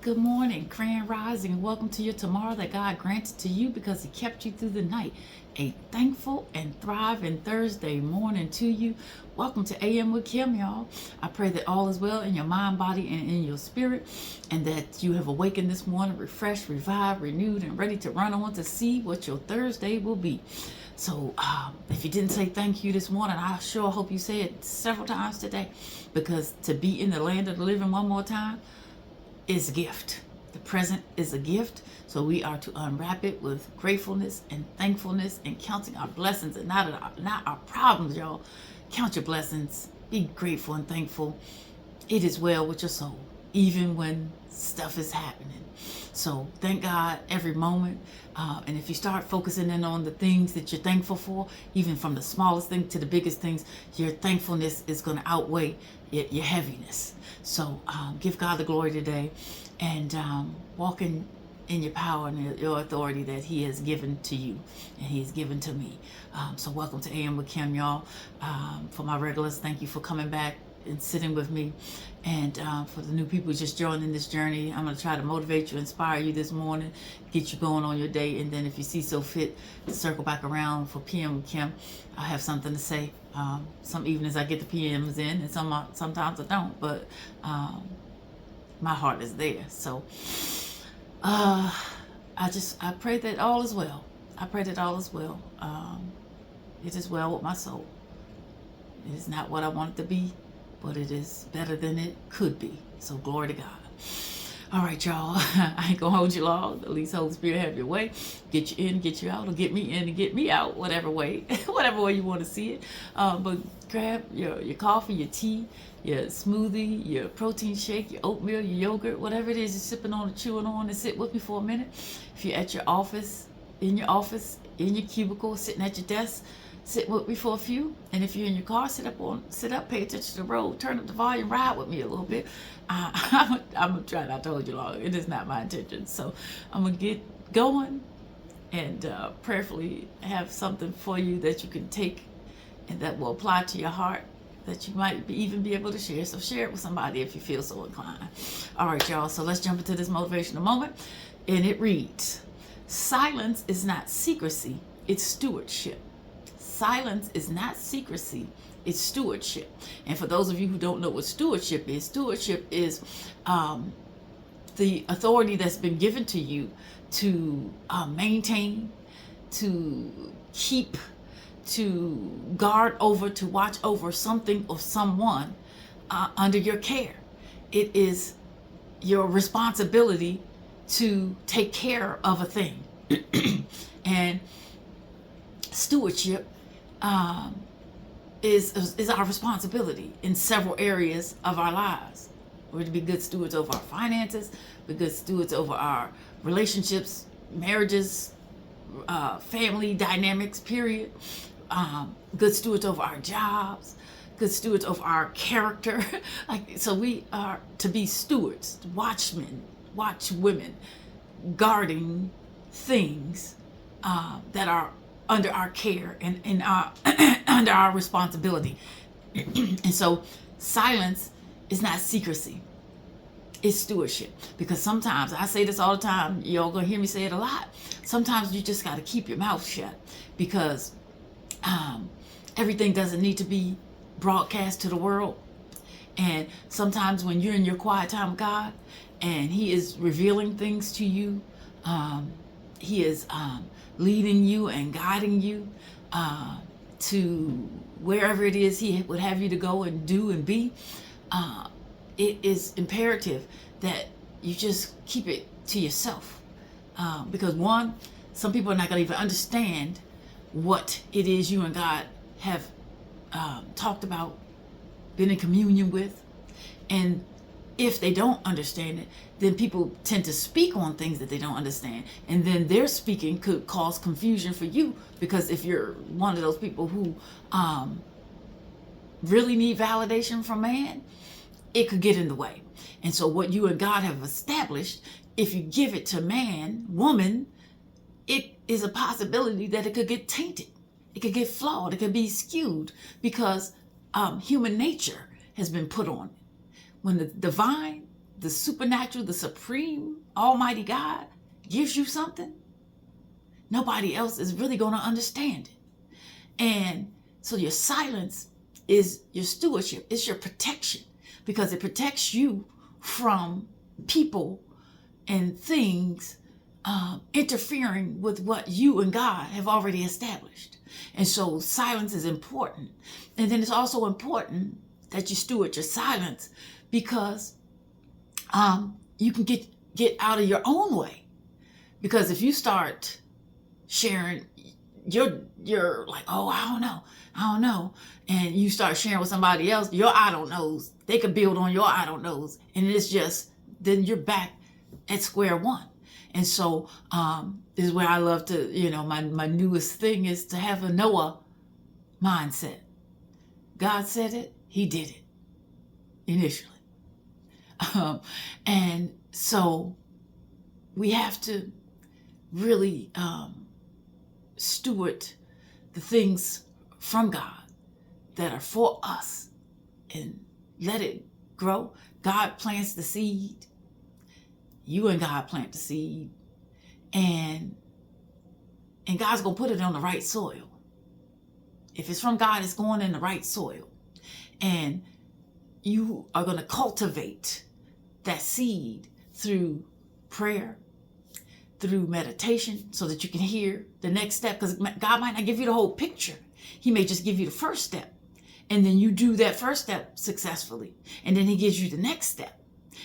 Good morning, grand rising, and welcome to your tomorrow that God granted to you because He kept you through the night. A thankful and thriving Thursday morning to you. Welcome to AM with Kim, y'all. I pray that all is well in your mind, body, and in your spirit, and that you have awakened this morning refreshed, revived, renewed, and ready to run on to see what your Thursday will be. So if you didn't say thank you this morning, I sure hope you say it several times today, because to be in the land of the living one more time is a gift. The present is a gift, so we are to unwrap it with gratefulness and thankfulness and counting our blessings and not our problems, y'all. Count your blessings. Be grateful and thankful. It is well with your soul, even when stuff is happening. So thank God every moment. And if you start focusing in on the things that you're thankful for, even from the smallest thing to the biggest things, your thankfulness is going to outweigh your heaviness. So give God the glory today, and walk in your power and your authority that He has given to you and He has given to me. So welcome to AM with Kim, y'all. For my regulars, thank you for coming back and sitting with me. And for the new people just joining this journey, I'm going to try to motivate you, inspire you this morning, get you going on your day. And then if you see so fit to circle back around for PM with Kim, I have something to say. Some evenings I get the PMs in, and sometimes I don't, but my heart is there. So I pray that all is well. I pray that all is well. It is well with my soul. It is not what I want it to be, but it is better than it could be. So glory to God. All right, y'all. I ain't gonna hold you long. At least Holy Spirit have your way. Get you in, get you out, or get me in and get me out. Whatever way, whatever way you want to see it. But grab your coffee, your tea, your smoothie, your protein shake, your oatmeal, your yogurt, whatever it is you're sipping on or chewing on, and sit with me for a minute. If you're at your office, in your cubicle, sitting at your desk, sit with me for a few. And if you're in your car, sit up, pay attention to the road, turn up the volume, ride with me a little bit. I'm gonna try not to hold you long. It is not my intention. So I'm gonna get going and prayerfully have something for you that you can take and that will apply to your heart, that you might even be able to share. So share it with somebody if you feel so inclined. All right, y'all. So let's jump into this motivational moment. And it reads, silence is not secrecy, it's stewardship. Silence is not secrecy, it's stewardship. And for those of you who don't know what stewardship is the authority that's been given to you to maintain, to keep, to guard over, to watch over something or someone under your care. It is your responsibility to take care of a thing. And stewardship is our responsibility in several areas of our lives. We're to be good stewards over our finances, be good stewards over our relationships, marriages, family dynamics, period. Good stewards over our jobs, good stewards over our character. So we are to be stewards, watchmen, watchwomen, guarding things that are under our care and in our under our responsibility. And so silence is not secrecy, it's stewardship. Because sometimes, I say this all the time, y'all gonna hear me say it a lot, sometimes you just gotta keep your mouth shut, because everything doesn't need to be broadcast to the world. And sometimes when you're in your quiet time with God and He is revealing things to you, He is leading you and guiding you to wherever it is He would have you to go and do and be, it is imperative that you just keep it to yourself. Because one, some people are not going to even understand what it is you and God have talked about, been in communion with. And if they don't understand it, then people tend to speak on things that they don't understand. And then their speaking could cause confusion for you, because if you're one of those people who really need validation from man, it could get in the way. And so what you and God have established, if you give it to man, woman, it is a possibility that it could get tainted. It could get flawed. It could be skewed, because human nature has been put on it. When the divine the supernatural, the supreme, almighty God gives you something, nobody else is really going to understand it. And so your silence is your stewardship. It's your protection, because it protects you from people and things interfering with what you and God have already established. And so silence is important. And then it's also important that you steward your silence, because you can get out of your own way. Because if you start sharing, you're like, oh, I don't know. And you start sharing with somebody else, your I don't knows, they could build on your I don't knows. And it's just, then you're back at square one. And so this is where I love to, my newest thing is to have a Noah mindset. God said it, he did it initially. And so we have to really steward the things from God that are for us and let it grow. God plants the seed. You and God plant the seed, and God's going to put it on the right soil. If it's from God, it's going in the right soil. And you are going to cultivate that seed through prayer, through meditation, so that you can hear the next step. Because God might not give you the whole picture. He may just give you the first step. And then you do that first step successfully. And then he gives you the next step.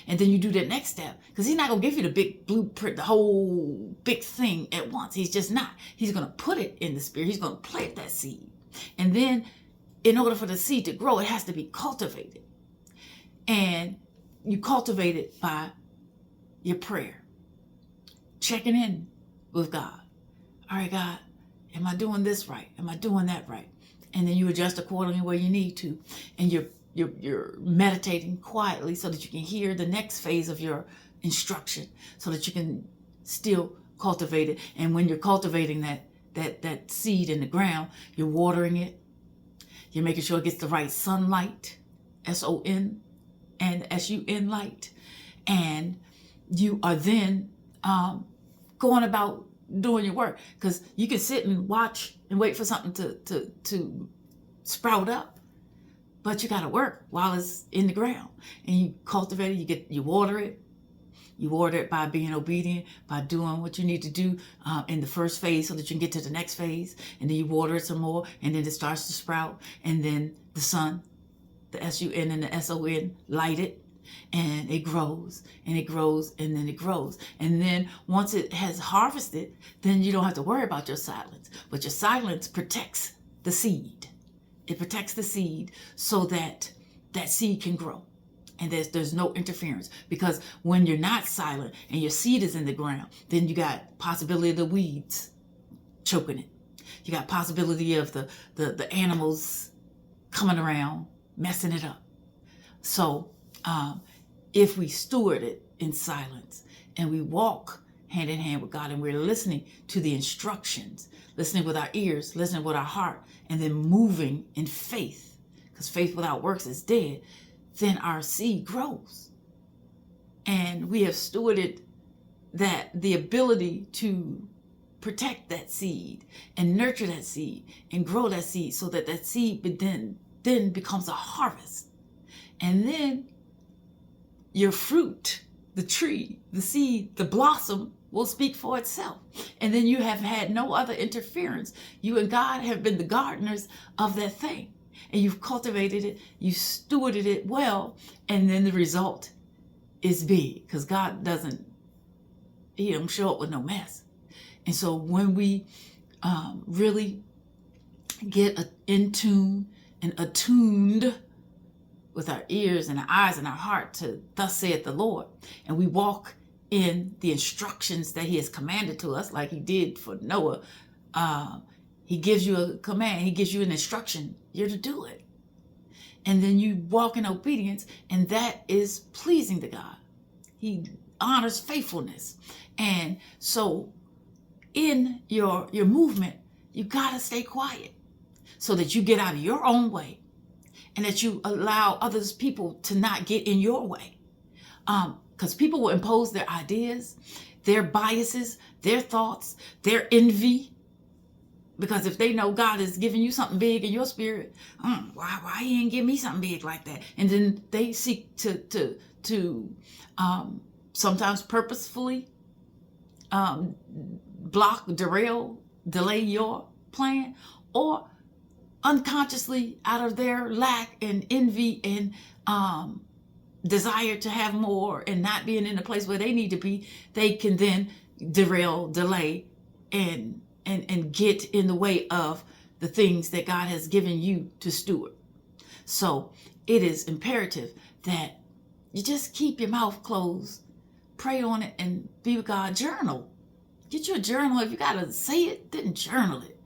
And then you do that next step. Because he's not going to give you the big blueprint, the whole big thing at once. He's just not. He's going to put it in the spirit. He's going to plant that seed. And then in order for the seed to grow, it has to be cultivated. And you cultivate it by your prayer. Checking in with God. All right, God, am I doing this right? Am I doing that right? And then you adjust accordingly where you need to. And you're meditating quietly so that you can hear the next phase of your instruction, so that you can still cultivate it. And when you're cultivating that seed in the ground, you're watering it. You're making sure it gets the right sunlight, S-O-N and S-U-N light. And you are then going about doing your work, because you can sit and watch and wait for something to sprout up, but you got to work while it's in the ground. And you cultivate it, you water it. You water it by being obedient, by doing what you need to do in the first phase so that you can get to the next phase. And then you water it some more, and then it starts to sprout. And then the sun, the S-U-N and the S-O-N, light it. And it grows, and it grows, and then it grows. And then once it has harvested, then you don't have to worry about your silence. But your silence protects the seed. It protects the seed so that that seed can grow. And there's no interference. Because when you're not silent and your seed is in the ground, then you got possibility of the weeds choking it. You got possibility of the animals coming around, messing it up. So if we steward it in silence and we walk hand in hand with God, and we're listening to the instructions, listening with our ears, listening with our heart, and then moving in faith, because faith without works is dead, then our seed grows. And we have stewarded the ability to protect that seed and nurture that seed and grow that seed, so that that seed then becomes a harvest. And then your fruit, the tree, the seed, the blossom will speak for itself. And then you have had no other interference. You and God have been the gardeners of that thing. And you've cultivated it, you stewarded it well, and then the result is big, because God he don't show up with no mess. And so when we really get in tune and attuned with our ears and our eyes and our heart to thus saith the Lord, and we walk in the instructions that he has commanded to us, like he did for Noah, he gives you a command, he gives you an instruction, you're to do it. And then you walk in obedience, and that is pleasing to God. He honors faithfulness. And so in your movement, you gotta stay quiet so that you get out of your own way, and that you allow others people to not get in your way. because people will impose their ideas, their biases, their thoughts, their envy. Because if they know God is giving you something big in your spirit, why he ain't give me something big like that? And then they seek to sometimes purposefully block, derail, delay your plan, or unconsciously out of their lack and envy and desire to have more and not being in the place where they need to be, they can then derail, delay, and get in the way of the things that God has given you to steward. So it is imperative that you just keep your mouth closed, pray on it, and be with God. Journal. Get you a journal. If you got to say it, then journal it.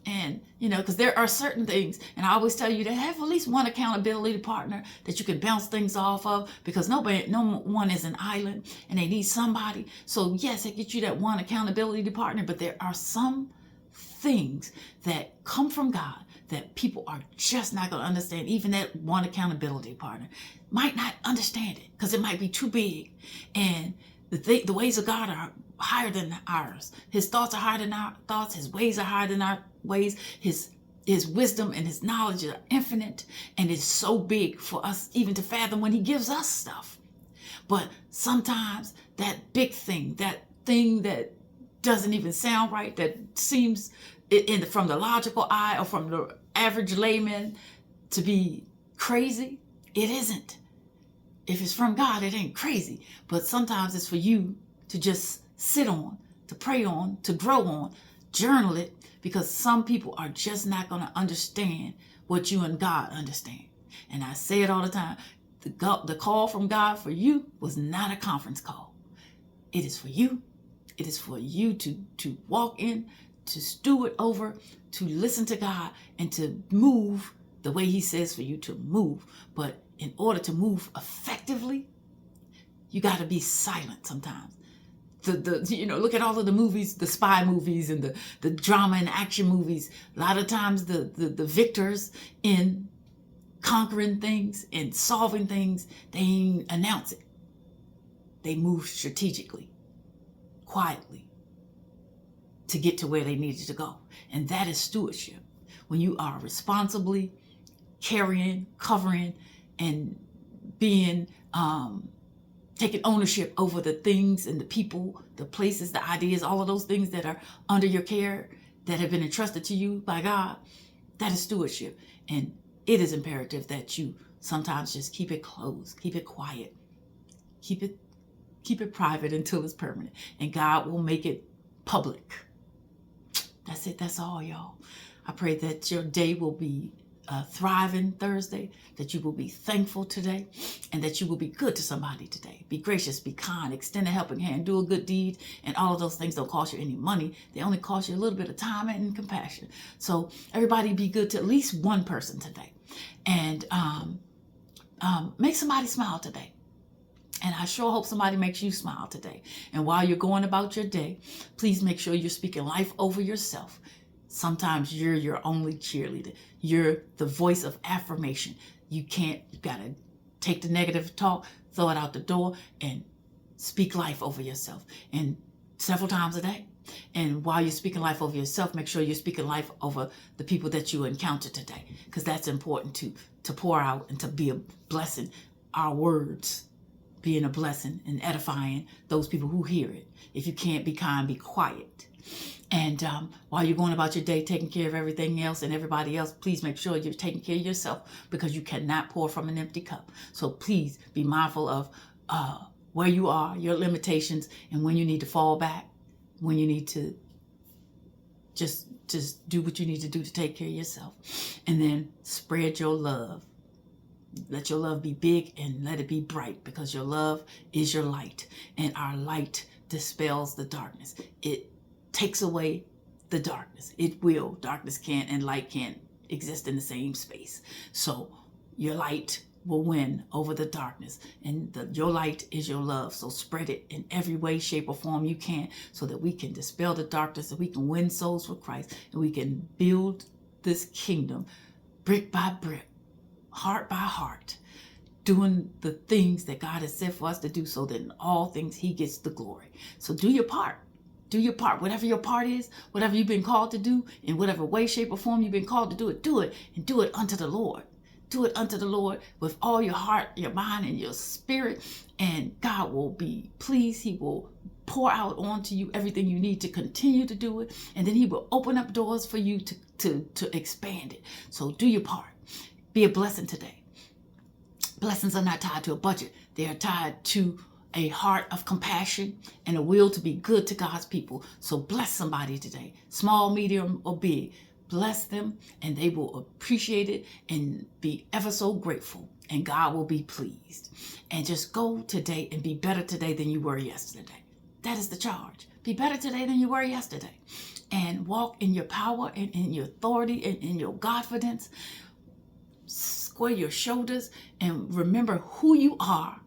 And, because there are certain things, and I always tell you to have at least one accountability partner that you can bounce things off of, because no one is an island and they need somebody. So yes, it gets you that one accountability partner, but there are some things that come from God that people are just not going to understand. Even that one accountability partner might not understand it because it might be too big. And the ways of God are higher than ours. His thoughts are higher than our thoughts. His ways are higher than our ways. His wisdom and his knowledge are infinite, and it's so big for us even to fathom when he gives us stuff. But sometimes that big thing, that thing that doesn't even sound right, that seems from the logical eye or from the average layman to be crazy, it isn't. If it's from God, it ain't crazy. But sometimes it's for you to just sit on, to pray on, to grow on, journal it, because some people are just not going to understand what you and God understand. And I say it all the time. The call from God for you was not a conference call. It is for you. It is for you to walk in, to steward over, to listen to God, and to move the way he says for you to move. But in order to move effectively, you got to be silent sometimes. Look at all of the movies, the spy movies and the drama and action movies. A lot of times the victors in conquering things and solving things, they ain't announce it. They move strategically, quietly, to get to where they needed to go. And that is stewardship. When you are responsibly carrying, covering, and being taking ownership over the things and the people, the places, the ideas, all of those things that are under your care, that have been entrusted to you by God, that is stewardship. And it is imperative that you sometimes just keep it closed, keep it quiet, keep it private until it's permanent. And God will make it public. That's it. That's all, y'all. I pray that your day will be a thriving Thursday, that you will be thankful today, and that you will be good to somebody today. Be gracious, be kind, extend a helping hand, do a good deed, and all of those things don't cost you any money. They only cost you a little bit of time and compassion. So everybody be good to at least one person today, and make somebody smile today. And I sure hope somebody makes you smile today. And while you're going about your day, please make sure you're speaking life over yourself. Sometimes you're your only cheerleader. You're the voice of affirmation. You gotta take the negative talk, throw it out the door, and speak life over yourself. And several times a day. And while you're speaking life over yourself, make sure you're speaking life over the people that you encounter today. Because that's important to pour out and to be a blessing. Our words being a blessing and edifying those people who hear it. If you can't be kind, be quiet. And while you're going about your day, taking care of everything else and everybody else, please make sure you're taking care of yourself, because you cannot pour from an empty cup. So please be mindful of where you are, your limitations, and when you need to fall back, when you need to just do what you need to do to take care of yourself. And then spread your love. Let your love be big and let it be bright, because your love is your light, and our light dispels the darkness. It takes away the darkness. It will. Darkness can't and light can't exist in the same space. So your light will win over the darkness, and your light is your love. So spread it in every way, shape, or form you can, so that we can dispel the darkness, and we can win souls for Christ, and we can build this kingdom brick by brick, heart by heart, doing the things that God has said for us to do, so that in all things he gets the glory. So do your part. Do your part. Whatever your part is, whatever you've been called to do, in whatever way, shape, or form you've been called to do it, and do it unto the Lord. Do it unto the Lord with all your heart, your mind, and your spirit, and God will be pleased. He will pour out onto you everything you need to continue to do it, and then he will open up doors for you to expand it. So do your part. Be a blessing today. Blessings are not tied to a budget. They are tied to a heart of compassion and a will to be good to God's people. So bless somebody today, small, medium, or big. Bless them, and they will appreciate it and be ever so grateful, and God will be pleased. And just go today and be better today than you were yesterday. That is the charge. Be better today than you were yesterday, and walk in your power and in your authority and in your confidence. Square your shoulders and remember who you are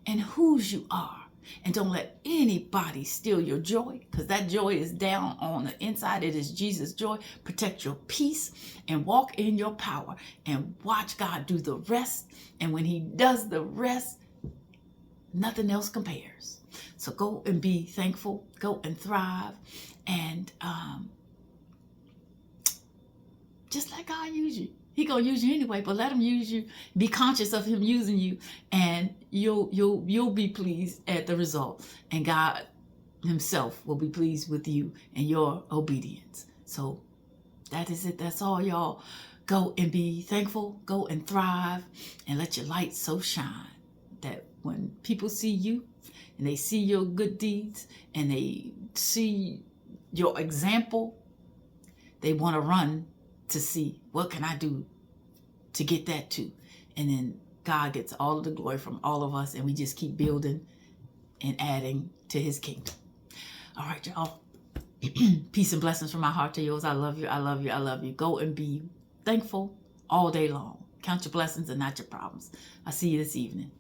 and whose you are. And don't let anybody steal your joy, because that joy is down on the inside. It is Jesus' joy. Protect your peace and walk in your power and watch God do the rest. And when he does the rest, nothing else compares. So go and be thankful. Go and thrive. And just let God use you. He gonna use you anyway, but let him use you. Be conscious of him using you, and you'll be pleased at the result. And God himself will be pleased with you and your obedience. So that is it. That's all, y'all. Go and be thankful. Go and thrive, and let your light so shine that when people see you and they see your good deeds and they see your example, they want to run to see, what can I do to get that too? And then God gets all of the glory from all of us, and we just keep building and adding to his kingdom. All right, y'all. Peace and blessings from my heart to yours. I love you. I love you. I love you. Go and be thankful all day long. Count your blessings and not your problems. I'll see you this evening.